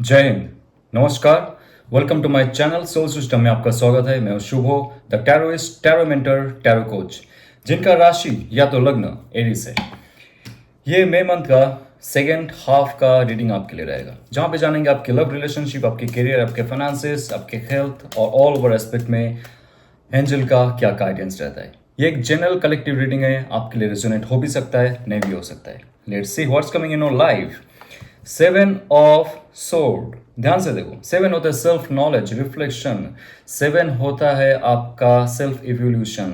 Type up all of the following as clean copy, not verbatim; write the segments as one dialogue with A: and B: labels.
A: जय हिंद। नमस्कार। Welcome to my channel soul system में आपका स्वागत है। मैं हूं Shubho, the tarotist, tarot mentor, tarot coach, जिनका राशि या तो लग्न एरीज है। ये मई मंथ का सेकेंड हाफ का रीडिंग आपके लिए रहेगा, जहां पे जानेंगे आपके लव रिलेशनशिप, आपके करियर, आपके फाइनेंसेस, आपके हेल्थ और ऑल ओवर एस्पेक्ट में एंजल का क्या गाइडेंस रहता है। ये एक जनरल कलेक्टिव रीडिंग है, आपके लिए रेजोनेट हो भी सकता है, नहीं भी हो सकता है। Let's see what's coming in your life. Seven of sword, ध्यान से देखो। सेवन होता है सेल्फ नॉलेज, रिफ्लेक्शन। सेवन होता है आपका सेल्फ इवोल्यूशन,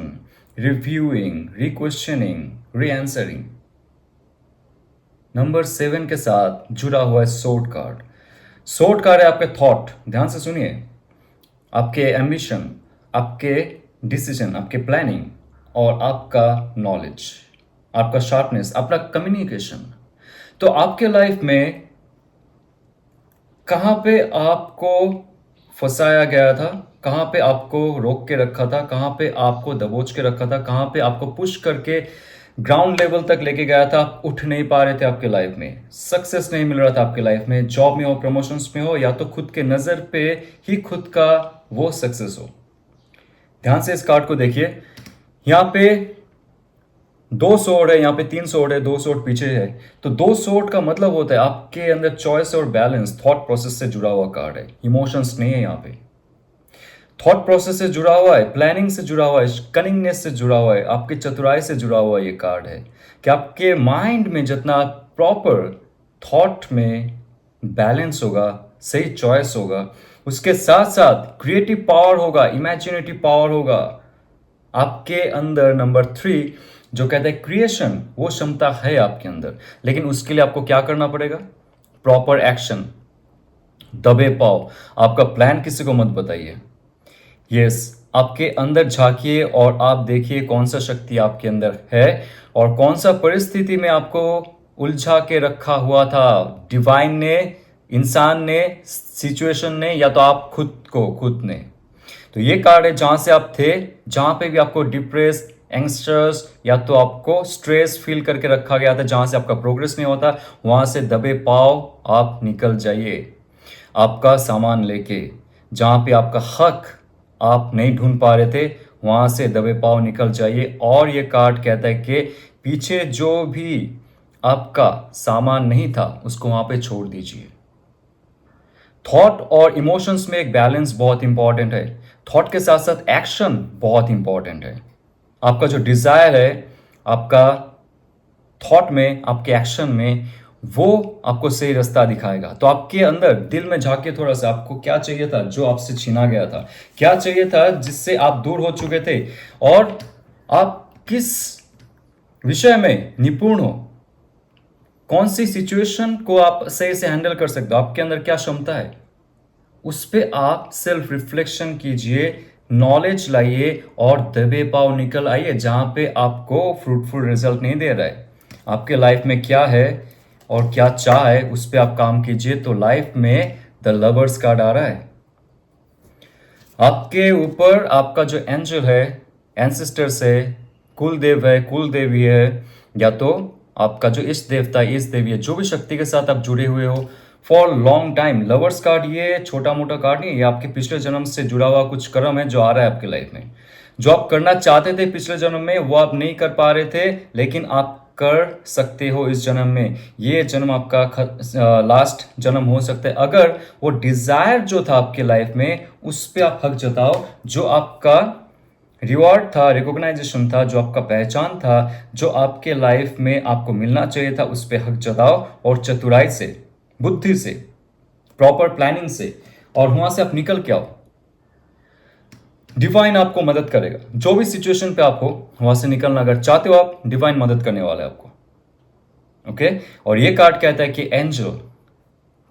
A: रिव्यूइंग, रिक्वेश्चनिंग, री आंसरिंग। नंबर सेवन के साथ जुड़ा हुआ है सोर्ड कार्ड। सोर्ड कार्ड है आपके थॉट, ध्यान से सुनिए, आपके एम्बिशन, आपके डिसीजन, आपके प्लानिंग और आपका नॉलेज, आपका शार्पनेस, आपका कम्युनिकेशन। तो आपके लाइफ में कहाँ पे आपको फंसाया गया था, कहाँ पे आपको रोक के रखा था, कहाँ पे आपको दबोच के रखा था, कहाँ पे आपको पुश करके ग्राउंड लेवल तक लेके गया था, आप उठ नहीं पा रहे थे, आपके लाइफ में सक्सेस नहीं मिल रहा था, आपके लाइफ में जॉब में हो, प्रमोशंस में हो, या तो खुद के नज़र पे ही खुद का वो सक्सेस हो। ध्यान से इस कार्ड को देखिए। यहाँ पे दो सोर्ड है, यहाँ पे तीन सोर्ड है, दो सोर्ड पीछे है। तो दो सोर्ड का मतलब होता है आपके अंदर चॉइस और बैलेंस, थॉट प्रोसेस से जुड़ा हुआ कार्ड है। इमोशंस नहीं है यहाँ पे। थॉट प्रोसेस से जुड़ा हुआ है, प्लानिंग से जुड़ा हुआ है, कनिंगनेस से जुड़ा हुआ है, आपकी चतुराई से जुड़ा हुआ ये कार्ड है कि आपके माइंड में जितना प्रॉपर थॉट में बैलेंस होगा, सही चॉइस होगा, उसके साथ साथ क्रिएटिव पावर होगा, इमेजिनेटिव पावर होगा आपके अंदर। नंबर थ्री जो कहते हैं क्रिएशन, वो क्षमता है आपके अंदर, लेकिन उसके लिए आपको क्या करना पड़ेगा? Proper action. दबे पाओ, आपका प्लान किसी को मत बताइए। यस, आपके अंदर झांकिए और आप देखिए कौन सा शक्ति आपके अंदर है और कौन सा परिस्थिति में आपको उलझा के रखा हुआ था, डिवाइन ने, इंसान ने, सिचुएशन ने, या तो आप खुद ने। तो ये कार्ड है जहां से आप थे, जहां पे भी आपको डिप्रेस, एंग्स्टर्स या तो आपको स्ट्रेस फील करके रखा गया था, जहां से आपका प्रोग्रेस नहीं होता, वहां से दबे पाव आप निकल जाइए आपका सामान लेके। जहां पे आपका हक आप नहीं ढूंढ पा रहे थे, वहां से दबे पाव निकल जाइए। और ये कार्ड कहता है कि पीछे जो भी आपका सामान नहीं था उसको वहां पे छोड़ दीजिए। थॉट और इमोशंस में एक बैलेंस बहुत इंपॉर्टेंट है। थॉट के साथ साथ एक्शन बहुत इंपॉर्टेंट है। आपका जो डिजायर है, आपका थॉट में, आपके एक्शन में, वो आपको सही रास्ता दिखाएगा। तो आपके अंदर दिल में झांकिए थोड़ा सा, आपको क्या चाहिए था जो आपसे छीना गया था, क्या चाहिए था जिससे आप दूर हो चुके थे, और आप किस विषय में निपुण हो, कौन सी सिचुएशन को आप सही से हैंडल कर सकते हो, आपके अंदर क्या क्षमता है, उस पर आप सेल्फ रिफ्लेक्शन कीजिए, नॉलेज लाइए और दबे पाव निकल आइए। जहां पे आपको फ्रूटफुल रिजल्ट नहीं दे रहा है, आपके लाइफ में क्या है और क्या चाह है, उस पर आप काम कीजिए। तो लाइफ में द लवर्स कार्ड आ रहा है आपके ऊपर। आपका जो एंजल है, एंसेस्टर्स है, कुल देव है, कुल देवी है, या तो आपका जो इष्ट देवता, इष्ट देवी है, जो भी शक्ति के साथ आप जुड़े हुए हो for long time. Lovers card ये छोटा मोटा कार्ड नहीं, ये आपके पिछले जन्म से जुड़ा हुआ कुछ कर्म है जो आ रहा है आपके लाइफ में। जो आप करना चाहते थे पिछले जन्म में, वो आप नहीं कर पा रहे थे, लेकिन आप कर सकते हो इस जन्म में। ये जन्म आपका लास्ट जन्म हो सकता है। अगर वो डिजायर जो था आपके लाइफ में, उस पर आप हक जताओ। जो आपका रिवॉर्ड था, रिकॉग्नाइजेशन था, जो आपका पहचान था, जो आपके लाइफ में आपको मिलना चाहिए था, उस पर हक जताओ और चतुराई से, बुद्धि से, प्रॉपर प्लानिंग से, और वहां से आप निकल के आओ। डिवाइन आपको मदद करेगा, जो भी सिचुएशन पे आप हो वहां से निकलना अगर चाहते हो आप, डिवाइन मदद करने वाला है आपको। ओके। और ये कार्ड कहता है कि एंजल,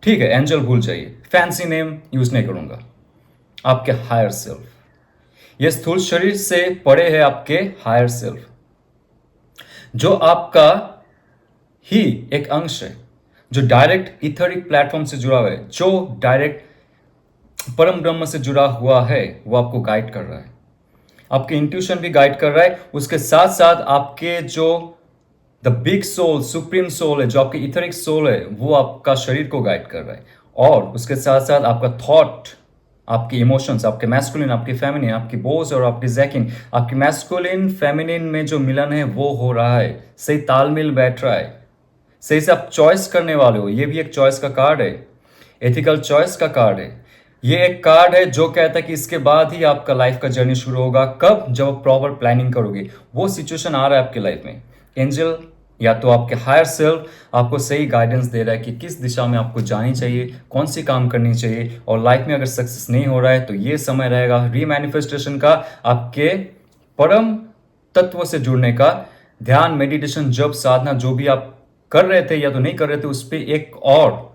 A: ठीक है एंजल भूल जाइए, फैंसी नेम यूज नहीं करूंगा। आपके हायर सेल्फ, ये स्थूल शरीर से परे है आपके हायर सेल्फ, जो आपका ही एक अंश है, जो डायरेक्ट इथरिक प्लेटफॉर्म से जुड़ा हुआ है, जो डायरेक्ट परम ब्रह्म से जुड़ा हुआ है, वो आपको गाइड कर रहा है। आपके इंट्यूशन भी गाइड कर रहा है, उसके साथ साथ आपके जो the big soul, supreme soul है, जो आपके इथरिक सोल है, वो आपका शरीर को गाइड कर रहा है। और उसके साथ साथ आपका थॉट, आपके इमोशंस, आपके मैस्कुलिन, आपके फेमिनिन, आपकी बोस और आपकी जैकिन, आपकी मैस्कुलिन फेमिनिन में जो मिलन है वो हो रहा है, सही तालमेल बैठ रहा है, सही से आप चॉइस करने वाले हो। ये भी एक चॉइस का कार्ड है, एथिकल चॉइस का कार्ड है। ये एक कार्ड है जो कहता है कि इसके बाद ही आपका लाइफ का जर्नी शुरू होगा। कब? जब आप प्रॉपर प्लानिंग करोगे। वो सिचुएशन आ रहा है आपके लाइफ में। एंजल या तो आपके हायर सेल्फ आपको सही गाइडेंस दे रहा है कि किस दिशा में आपको जानी चाहिए, कौन सी काम करनी चाहिए। और लाइफ में अगर सक्सेस नहीं हो रहा है तो ये समय रहेगा रीमैनिफेस्टेशन का, आपके परम तत्व से जुड़ने का। ध्यान, मेडिटेशन, जप, साधना जो भी आप कर रहे थे या तो नहीं कर रहे थे, उस पर एक और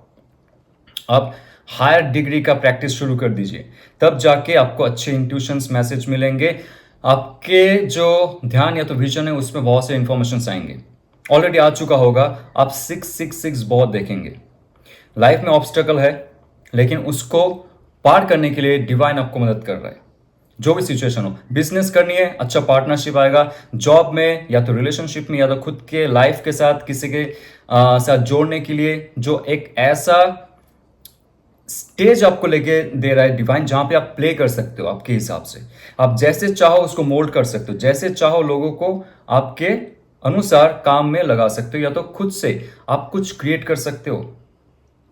A: आप हायर डिग्री का प्रैक्टिस शुरू कर दीजिए। तब जाके आपको अच्छे इंट्यूशंस मैसेज मिलेंगे। आपके जो ध्यान या तो विजन है उसमें बहुत से इंफॉर्मेशन आएंगे। ऑलरेडी आ चुका होगा, आप 666 बहुत देखेंगे। लाइफ में ऑब्स्टेकल है, लेकिन उसको पार करने के लिए डिवाइन आपको मदद कर रहा है। जो भी सिचुएशन हो, बिजनेस करनी है, अच्छा पार्टनरशिप आएगा। जॉब में या तो रिलेशनशिप में या तो खुद के लाइफ के साथ किसी के साथ जोड़ने के लिए जो एक ऐसा स्टेज आपको लेके दे रहा है डिवाइन, जहां पे आप प्ले कर सकते हो आपके हिसाब से। आप जैसे चाहो उसको मोल्ड कर सकते हो, जैसे चाहो लोगों को आपके अनुसार काम में लगा सकते हो, या तो खुद से आप कुछ क्रिएट कर सकते हो।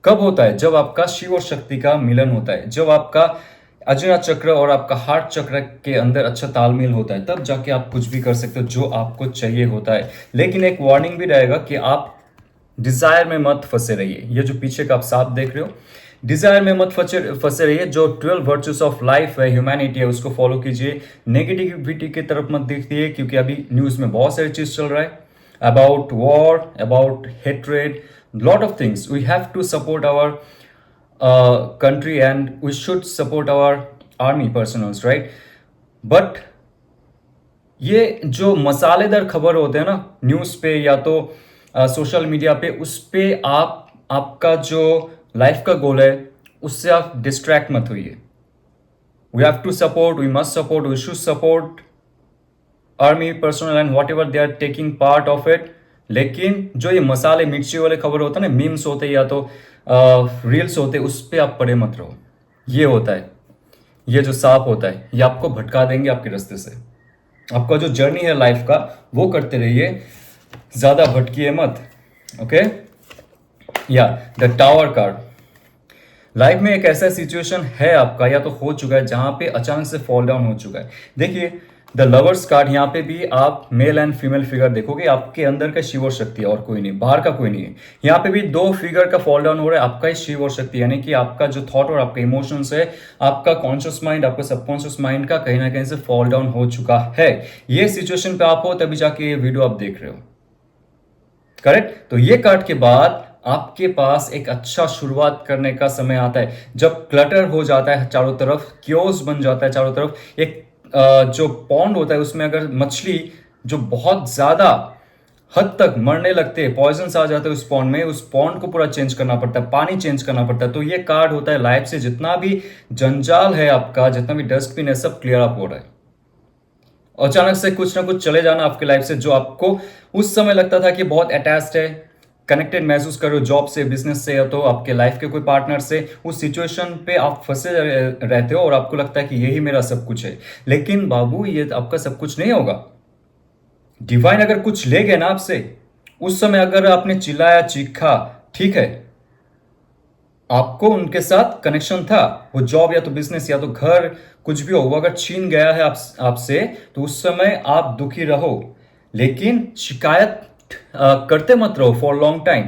A: कब होता है? जब आपका शिव और शक्ति का मिलन होता है, जब आपका अजरा चक्र और आपका हार्ट चक्र के अंदर अच्छा तालमेल होता है, तब जाके आप कुछ भी कर सकते हो जो आपको चाहिए होता है। लेकिन एक वार्निंग भी रहेगा कि आप डिजायर में मत फंसे रहिए। ये जो पीछे का आप साफ देख रहे हो, डिजायर में मत फंसे रहिए। जो 12 वर्चुअस ऑफ लाइफ है, ह्यूमैनिटी है, उसको फॉलो कीजिए। नेगेटिविटी की तरफ मत देखिए, क्योंकि अभी न्यूज में बहुत सारी चीज चल रहा है about war, about hatred, lot of things. We have to support our country and we should support our army personals, right? But ये जो मसालेदार खबर होते हैं ना न्यूज़ पे या तो सोशल मीडिया पे, उस पे आपका जो लाइफ का गोल है उससे आप डिस्ट्रैक्ट मत होइए। We have to support, we must support, we should support army personnel and whatever they are taking part of it. लेकिन जो ये मसाले मिर्ची वाले खबर होता है ना, मीम्स होते या तो रील्स होते, उस पर आप पड़े मत रहो। ये होता है, ये जो सांप होता है, ये आपको भटका देंगे आपके रास्ते से। आपका जो जर्नी है लाइफ का वो करते रहिए, ज्यादा भटकिए मत। ओके, या द टावर कार्ड। लाइफ में एक ऐसा सिचुएशन है आपका या तो हो चुका है जहां पे अचानक से फॉल डाउन हो चुका है। देखिए द लवर्स कार्ड, यहाँ पे भी आप मेल एंड फीमेल फिगर देखोगे। आपके अंदर का शिव और शक्ति है और कोई नहीं, बाहर का कोई नहीं है। यहाँ पे भी दो फिगर का फॉल डाउन हो रहा है, आपका ही शिव और शक्ति, यानी कि आपका जो थॉट और आपका इमोशंस है, आपका कॉन्शियस माइंड, आपका सबकॉन्शियस माइंड का कहीं ना कहीं से फॉल डाउन हो चुका है। ये सिचुएशन पे आप हो तभी जाके ये वीडियो आप देख रहे हो, करेक्ट? तो ये कार्ड के बाद आपके पास एक अच्छा शुरुआत करने का समय आता है। जब क्लटर हो जाता है चारों तरफ, क्योस बन जाता है चारों तरफ, एक जो पॉन्ड होता है उसमें अगर मछली जो बहुत ज्यादा हद तक मरने लगते हैं, पॉइजन आ जाते हैं उस पॉन्ड में, उस पॉन्ड को पूरा चेंज करना पड़ता है, पानी चेंज करना पड़ता है। तो ये कार्ड होता है लाइफ से जितना भी जंजाल है आपका, जितना भी डस्टबिन है, सब क्लियर अप हो रहा है। अचानक से कुछ ना कुछ चले जाना आपके लाइफ से, जो आपको उस समय लगता था कि बहुत अटैच्ड है, कनेक्टेड महसूस कर रहे हो जॉब से, बिजनेस से, या तो आपके लाइफ के कोई पार्टनर से, उस सिचुएशन पे आप फंसे रहते हो और आपको लगता है कि यही मेरा सब कुछ है। लेकिन बाबू, ये आपका सब कुछ नहीं होगा। डिवाइन अगर कुछ ले गए ना आपसे, उस समय अगर आपने चिल्लाया, चीखा, ठीक है, आपको उनके साथ कनेक्शन था, वो जॉब या तो बिजनेस या तो घर, कुछ भी हो, वो अगर छीन गया है आपसे, तो उस समय आप दुखी रहो, लेकिन शिकायत करते मत रहो फॉर लॉन्ग टाइम।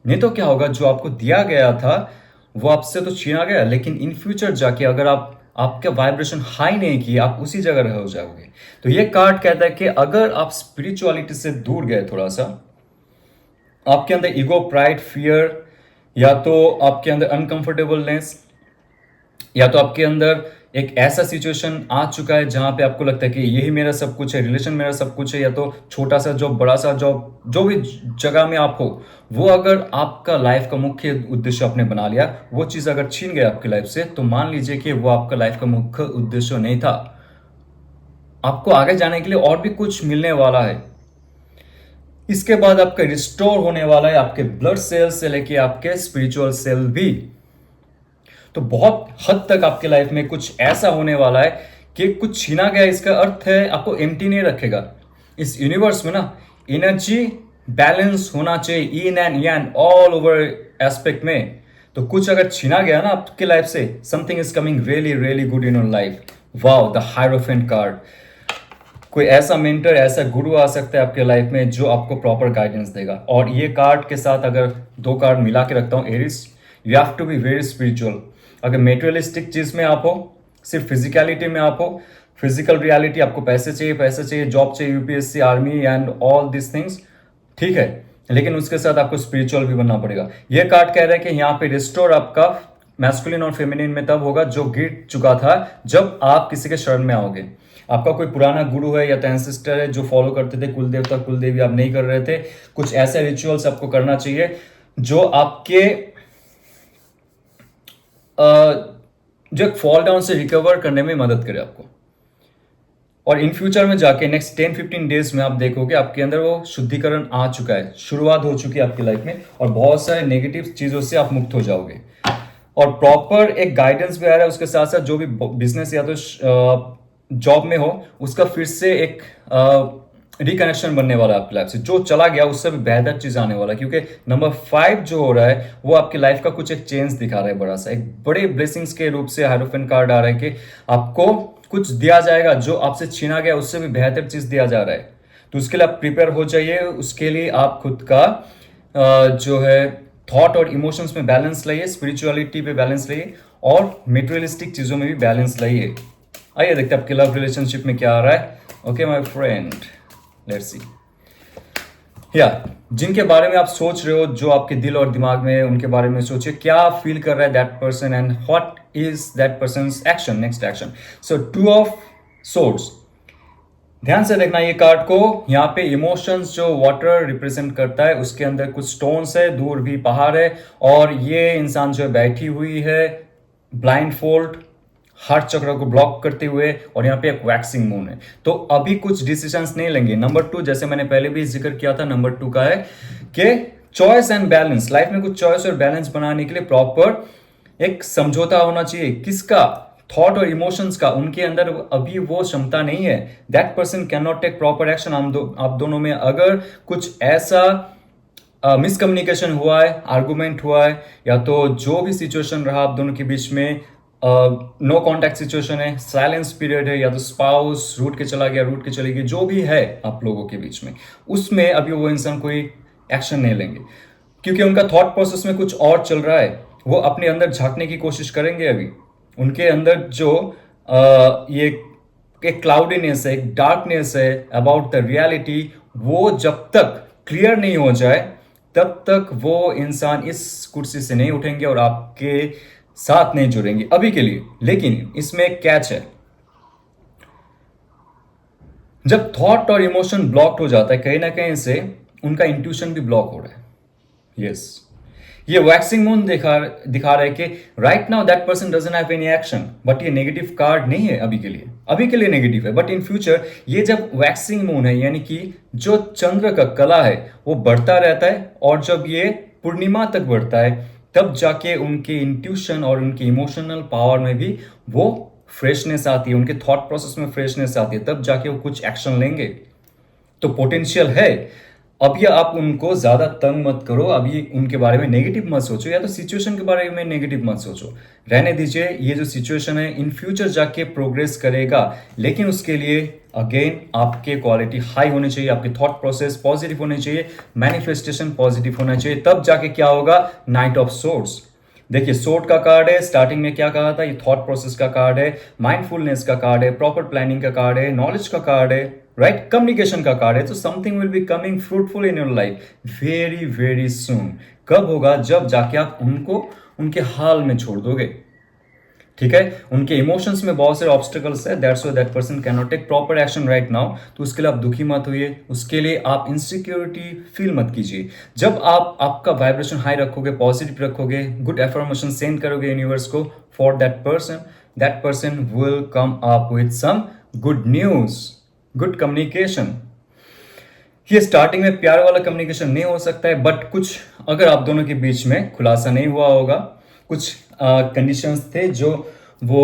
A: नहीं तो क्या होगा, जो आपको दिया गया था वो आपसे तो छीना गया, लेकिन इन फ्यूचर जाके अगर आपका वाइब्रेशन हाई नहीं किया, आप उसी जगह रह जाओगे। तो ये कार्ड कहता है कि अगर आप स्पिरिचुअलिटी से दूर गए थोड़ा सा, आपके अंदर ईगो, प्राइड, फियर, या तो आपके अंदर अनकंफर्टेबलनेस, या तो आपके अंदर एक ऐसा सिचुएशन आ चुका है जहां पे आपको लगता है कि यही मेरा सब कुछ है, रिलेशन मेरा सब कुछ है, या तो छोटा सा जॉब, बड़ा सा जॉब, जो भी जगह में आप हो, वो अगर आपका लाइफ का मुख्य उद्देश्य आपने बना लिया, वो चीज अगर छीन गया आपकी लाइफ से, तो मान लीजिए कि वो आपका लाइफ का मुख्य उद्देश्य नहीं था। आपको आगे जाने के लिए और भी कुछ मिलने वाला है। इसके बाद आपका रिस्टोर होने वाला है आपके ब्लड सेल से लेके आपके स्पिरिचुअल सेल भी। तो बहुत हद तक आपके लाइफ में कुछ ऐसा होने वाला है कि कुछ छीना गया, इसका अर्थ है आपको एम्प्टी नहीं रखेगा। इस यूनिवर्स में ना एनर्जी बैलेंस होना चाहिए, इन एंड यान ऑल ओवर एस्पेक्ट में। तो कुछ अगर छीना गया ना आपके लाइफ से, something is coming really really good in your life. Wow, the hierophant card. कोई ऐसा मेंटर, ऐसा गुरु आ सकता है आपके लाइफ में जो आपको प्रॉपर गाइडेंस देगा। और ये कार्ड के साथ अगर दो कार्ड मिला के रखता हूँ, Aries, you have to be very spiritual. अगर मेटेरियलिस्टिक चीज में आप हो, सिर्फ फिजिकलिटी में आप हो, फिजिकल रियलिटी, आपको पैसे चाहिए, जॉब चाहिए, UPSC, army and all this things, ठीक है, लेकिन उसके साथ आपको स्पिरिचुअल भी बनना पड़ेगा। ये कार्ड कह रहा है कि यहाँ पे रिस्टोर आपका मैस्कुलिन और फेमिनिन में तब होगा जो गिर चुका था जब आप किसी के शरण में आओगे। आपका कोई पुराना गुरु है या एंसेस्टर है जो फॉलो करते थे, कुल देवता कुल देवी आप नहीं कर रहे थे, कुछ ऐसे रिचुअल्स आपको करना चाहिए जो आपके जो फॉल डाउन से रिकवर करने में मदद करे आपको। और इन फ्यूचर में जाके नेक्स्ट 10-15 डेज में आप देखोगे आपके अंदर वो शुद्धिकरण आ चुका है, शुरुआत हो चुकी है आपकी लाइफ में, और बहुत सारे नेगेटिव चीजों से आप मुक्त हो जाओगे। और प्रॉपर एक गाइडेंस भी आ रहा है उसके साथ साथ, जो भी बिजनेस या तो जॉब में हो उसका फिर से एक रिकनेक्शन बनने वाला है आपकी लाइफ से। जो चला गया उससे भी बेहतर चीज आने वाला है, क्योंकि नंबर 5 जो हो रहा है वो आपकी लाइफ का कुछ एक चेंज दिखा रहा है, बड़ा सा एक बड़े ब्लेसिंग्स के रूप से हायरोफेंट कार्ड आ रहा है कि आपको कुछ दिया जाएगा, जो आपसे छीना गया उससे भी बेहतर चीज दिया जा रहा है। तो उसके लिए आप प्रिपेयर हो जाइए। उसके लिए आप खुद का जो है थॉट और इमोशंस में बैलेंस लाइए, स्पिरिचुअलिटी पे बैलेंस लाइए, और मेटेरियलिस्टिक चीजों में भी बैलेंस लाइए। आइए देखते हैं आपके लव रिलेशनशिप में क्या आ रहा है। Okay my friend, let's see. या जिनके बारे में आप सोच रहे हो, जो आपके दिल और दिमाग में, उनके बारे में सोचिए क्या फील कर रहा है that person and what is that persons action, next action. So 2 of swords, ध्यान से देखना ये कार्ड को। यहाँ पे इमोशंस जो वाटर रिप्रेजेंट करता है, उसके अंदर कुछ स्टोन्स है, दूर भी पहाड़ है, और ये इंसान जो बैठी हुई है ब्लाइंड फोल्ड, हार्ट चक्र को ब्लॉक करते हुए, और यहाँ पे एक वैक्सिंग मून है। तो अभी कुछ डिसीजंस नहीं लेंगे। नंबर 2, जैसे मैंने पहले भी जिक्र किया था, नंबर 2 का है कि चॉइस एंड बैलेंस। लाइफ में कुछ चॉइस और बैलेंस बनाने के लिए प्रॉपर एक समझौता होना चाहिए। किसका? थॉट और इमोशंस का। उनके अंदर अभी वो क्षमता नहीं है। That person can not take proper action. आप दोनों में अगर कुछ ऐसा मिसकम्युनिकेशन हुआ है, आर्गुमेंट हुआ है, या तो जो भी सिचुएशन रहा आप दोनों के बीच में, नो कॉन्टैक्ट सिचुएशन है, साइलेंस पीरियड है, या तो स्पाउस रूट के चला गया, रूट के चली गई, जो भी है आप लोगों के बीच में, उसमें अभी वो इंसान कोई एक्शन नहीं लेंगे, क्योंकि उनका थॉट प्रोसेस में कुछ और चल रहा है। वो अपने अंदर झांकने की कोशिश करेंगे। अभी उनके अंदर जो ये एक क्लाउडीनेस है, एक डार्कनेस है अबाउट द रियलिटी, वो जब तक क्लियर नहीं हो जाए तब तक वो इंसान इस कुर्सी से नहीं उठेंगे और आपके साथ नहीं जुड़ेंगे अभी के लिए। लेकिन इसमें एक कैच है, जब थॉट और इमोशन ब्लॉक्ड हो जाता है कहीं ना कहीं से, उनका इंट्यूशन भी ब्लॉक हो रहा है। यस, ये वैक्सिंग मून दिखा रहा है कि right now that person doesn't have any action, but ये नेगेटिव कार्ड नहीं है अभी के लिए। अभी के लिए नेगेटिव है, बट इन फ्यूचर ये जब वैक्सिंग मून है, यानी कि जो चंद्र का कला है वो बढ़ता रहता है, और जब ये पूर्णिमा तक बढ़ता है तब जाके उनके इंट्यूशन और उनके इमोशनल पावर में भी वो फ्रेशनेस आती है, उनके थॉट प्रोसेस में फ्रेशनेस आती है, तब जाके वो कुछ एक्शन लेंगे। तो पोटेंशियल है। अभी आप उनको ज्यादा तंग मत करो, अभी उनके बारे में नेगेटिव मत सोचो, या तो सिचुएशन के बारे में नेगेटिव मत सोचो, रहने दीजिए। ये जो सिचुएशन है इन फ्यूचर जाके प्रोग्रेस करेगा, लेकिन उसके लिए अगेन आपके क्वालिटी हाई होनी चाहिए, आपके थॉट प्रोसेस पॉजिटिव होने चाहिए, मैनिफेस्टेशन पॉजिटिव होना चाहिए, तब जाके क्या होगा। नाइट ऑफ सोर्ड्स, देखिए सोर्ड का कार्ड है, स्टार्टिंग में क्या कहा था, ये थॉट प्रोसेस का कार्ड है, माइंडफुलनेस का कार्ड है, प्रॉपर प्लानिंग का कार्ड है, नॉलेज का कार्ड है, राइट, कम्युनिकेशन का कार्ड है। तो something will be coming fruitful in your life very very soon. कब होगा? जब जाके आप उनको उनके हाल में छोड़ दोगे, ठीक है। उनके इमोशंस में बहुत सारे ऑब्स्टिकल्स है, that's why that person can not take proper action right now. तो उसके लिए आप दुखी मत होइए, उसके लिए आप इनसिक्योरिटी फील मत कीजिए। जब आप आपका वाइब्रेशन हाई रखोगे, पॉजिटिव रखोगे, गुड एफर्मेशन सेंड करोगे यूनिवर्स को for that person will come up with some good news, good communication. ये स्टार्टिंग में प्यार वाला कम्युनिकेशन नहीं हो सकता है, बट कुछ अगर आप दोनों के बीच में खुलासा नहीं हुआ होगा, कुछ कंडीशंस थे जो वो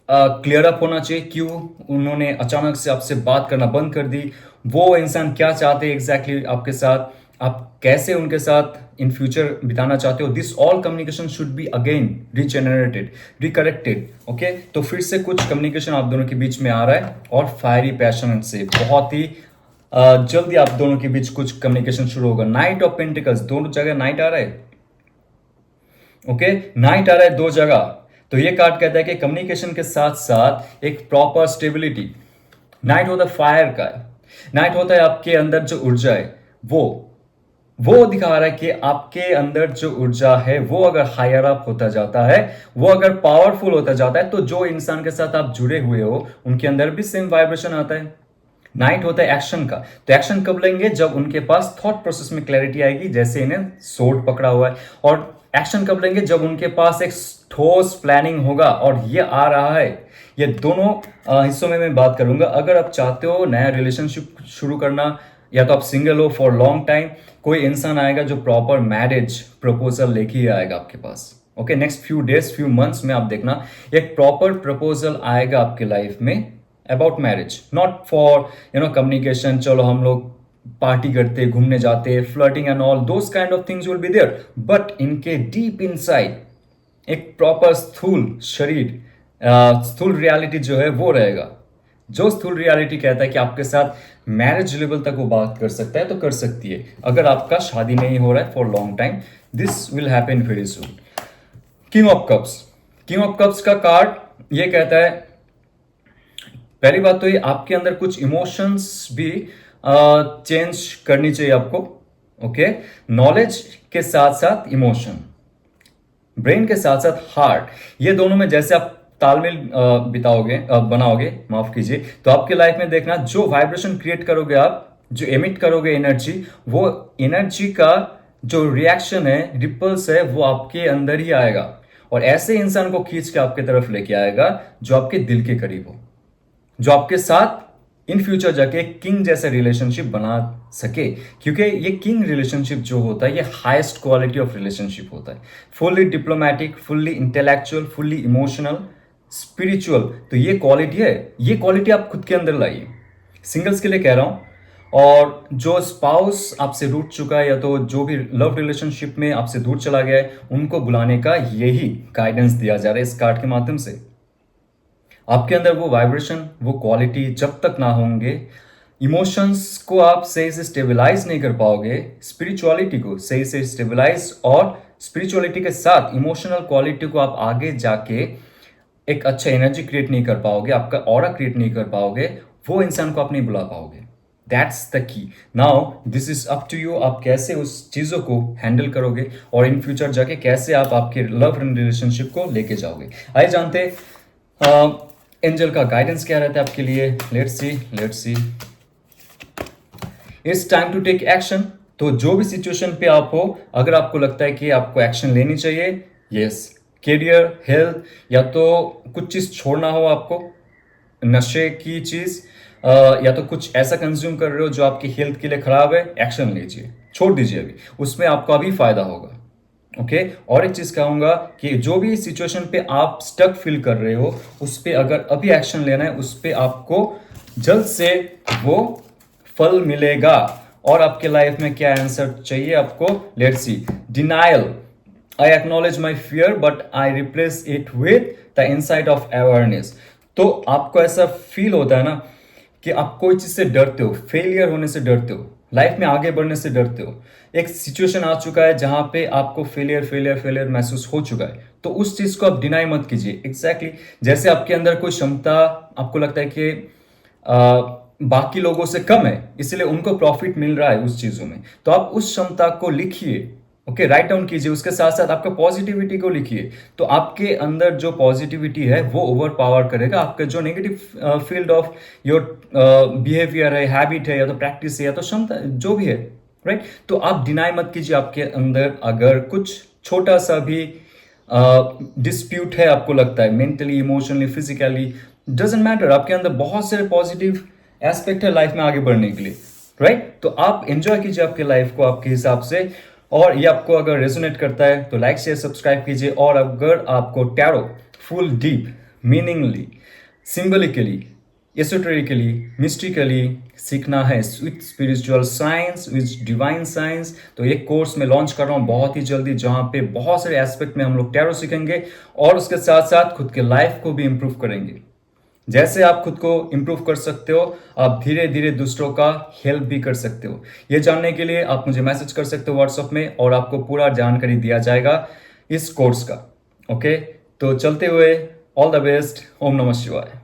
A: क्लियर अप होना चाहिए। क्यों उन्होंने अचानक से आपसे बात करना बंद कर दी, वो इंसान क्या चाहते हैं एग्जैक्टली आपके साथ, आप कैसे उनके साथ इन फ्यूचर बिताना चाहते हो। This all communication should be again regenerated, recorrected. Okay, तो फिर से कुछ कम्युनिकेशन आप दोनों के बीच में आ रहा है और फायरी पैशन से बहुत ही जल्दी आप दोनों के बीच कुछ कम्युनिकेशन शुरू होगा। नाइट ऑफ पेंटिकल्स, दोनों जगह नाइट आ रहा है। ओके, नाइट आ रहा है दो जगह। तो ये कार्ड कहता है कि कम्युनिकेशन के साथ साथ एक प्रॉपर स्टेबिलिटी। नाइट होता है फायर का, नाइट होता है आपके अंदर जो ऊर्जा है वो दिखा रहा है कि आपके अंदर जो ऊर्जा है वो अगर हायर अप होता जाता है, वो अगर पावरफुल होता जाता है, तो जो इंसान के साथ आप जुड़े हुए हो उनके अंदर भी सेम वाइब्रेशन आता है। नाइट होता है एक्शन का, तो एक्शन कब लेंगे, जब उनके पास थॉट प्रोसेस में क्लैरिटी आएगी, जैसे इन्हें सोर्ड पकड़ा हुआ है। और एक्शन कब लेंगे, जब उनके पास एक ठोस प्लानिंग होगा, और ये आ रहा है। ये दोनों हिस्सों में मैं बात करूंगा। अगर आप चाहते हो नया रिलेशनशिप शुरू करना, या तो आप सिंगल हो फॉर लॉन्ग टाइम, कोई इंसान आएगा जो प्रॉपर मैरिज प्रपोजल लेके ही आएगा आपके पास। Okay, next few days few months में आप देखना एक प्रॉपर प्रपोजल आएगा आपके लाइफ में about marriage, not for communication, चलो हम लोग पार्टी करते घूमने जाते, flirting and all those kind of things will be there, but इनके डीप इनसाइड एक प्रॉपर स्थूल शरीर, स्थूल रियलिटी जो है वो रहेगा। जो स्थूल रियलिटी कहता है कि आपके साथ मैरिज लेवल तक वो बात कर सकता है, तो कर सकती है। अगर आपका शादी नहीं हो रहा है for long time, this will happen very soon. King of cups, king of cups का कार्ड ये कहता है, पहली बात तो ये आपके अंदर कुछ इमोशंस भी चेंज करनी चाहिए आपको। ओके, नॉलेज के साथ साथ इमोशन, ब्रेन के साथ साथ हार्ट, ये दोनों में जैसे आप तालमेल बिताओगे बनाओगे, माफ कीजिए, तो आपके लाइफ में देखना जो वाइब्रेशन क्रिएट करोगे आप, जो एमिट करोगे एनर्जी, वो एनर्जी का जो रिएक्शन है, रिपल्स है, वो आपके अंदर ही आएगा, और ऐसे इंसान को खींच के आपके तरफ लेके आएगा जो आपके दिल के करीब हो, जो आपके साथ इन फ्यूचर जाके एक किंग जैसा रिलेशनशिप बना सके। क्योंकि ये किंग रिलेशनशिप जो होता है ये हाईएस्ट क्वालिटी ऑफ रिलेशनशिप होता है, fully diplomatic, fully intellectual, fully emotional, spiritual. तो ये क्वालिटी है, ये क्वालिटी आप खुद के अंदर लाइए। सिंगल्स के लिए कह रहा हूं, और जो स्पाउस आपसे रूठ चुका है, या तो जो भी लव रिलेशनशिप में आपसे दूर चला गया है, उनको बुलाने का यही गाइडेंस दिया जा रहा है इस कार्ड के माध्यम से। आपके अंदर वो वाइब्रेशन, वो क्वालिटी जब तक ना होंगे, इमोशंस को आप सही से स्टेबलाइज नहीं कर पाओगे, स्पिरिचुअलिटी को सही से स्टेबलाइज, और स्पिरिचुअलिटी के साथ इमोशनल क्वालिटी को आप आगे जाके एक अच्छा एनर्जी क्रिएट नहीं कर पाओगे, आपका ऑरा क्रिएट नहीं कर पाओगे, वो इंसान को आप नहीं बुला पाओगे। That's the key. Now this is up to you, आप कैसे उस चीज़ों को हैंडल करोगे, और इन फ्यूचर जाके कैसे आप आपके लव रिलेशनशिप को लेके जाओगे। आइए जानते एंजल का गाइडेंस क्या रहता है आपके लिए। Let's see it's time to take action. तो जो भी सिचुएशन पे आप हो, अगर आपको लगता है कि आपको एक्शन लेनी चाहिए, यस, करियर, हेल्थ, या तो कुछ चीज़ छोड़ना हो आपको, नशे की चीज़, या तो कुछ ऐसा कंज्यूम कर रहे हो जो आपकी हेल्थ के लिए खराब है, एक्शन लीजिए, छोड़ दीजिए अभी, उसमें आपका अभी फायदा होगा। ओके, और एक चीज़ कहूँगा कि जो भी सिचुएशन पे आप स्टक फील कर रहे हो, उस पर अगर अभी एक्शन लेना है, उस पर आपको जल्द से वो फल मिलेगा। और आपके लाइफ में क्या आंसर चाहिए आपको, let's see. Denial, I acknowledge my fear but I replace it with the insight of awareness. तो आपको ऐसा फील होता है ना कि आप कोई चीज़ से डरते हो, फेलियर होने से डरते हो, लाइफ में आगे बढ़ने से डरते हो। एक सिचुएशन आ चुका है जहां पे आपको फेलियर महसूस हो चुका है, तो उस चीज़ को आप डिनाई मत कीजिए। एग्जैक्टली जैसे आपके अंदर कोई क्षमता आपको लगता है कि बाकी लोगों से कम है, इसलिए उनको प्रॉफिट मिल रहा है उस चीज़ों में, तो आप उस क्षमता को लिखिए। ओके, राइट डाउन कीजिए, उसके साथ साथ आपका पॉजिटिविटी को लिखिए। तो आपके अंदर जो पॉजिटिविटी है वो ओवर पावर करेगा आपका जो negative field of your behaviour है, हैबिट है, या तो प्रैक्टिस है, या तो क्षमता जो भी है, राइट। तो आप डिनाई मत कीजिए, आपके अंदर अगर कुछ छोटा सा भी डिस्प्यूट है, आपको लगता है mentally, emotionally, physically, doesn't matter, आपके अंदर बहुत सारे पॉजिटिव एस्पेक्ट है लाइफ में आगे बढ़ने के लिए, राइट। तो आप एंजॉय कीजिए आपके लाइफ को आपके हिसाब से, और ये आपको अगर रेजोनेट करता है तो लाइक शेयर सब्सक्राइब कीजिए। और अगर आपको टैरो फुल डीप मीनिंगली, सिंबलिकली, एसोटेरिकली, मिस्टिकली सीखना है, with spiritual science, with divine science, तो एक कोर्स में लॉन्च कर रहा हूँ बहुत ही जल्दी, जहाँ पे बहुत सारे एस्पेक्ट में हम लोग टैरो सीखेंगे और उसके साथ साथ खुद के लाइफ को भी इंप्रूव करेंगे। जैसे आप खुद को इंप्रूव कर सकते हो, आप धीरे धीरे दूसरों का हेल्प भी कर सकते हो। ये जानने के लिए आप मुझे मैसेज कर सकते हो व्हाट्सएप में और आपको पूरा जानकारी दिया जाएगा इस कोर्स का। ओके, तो चलते हुए ऑल द बेस्ट। ओम नमः शिवाय।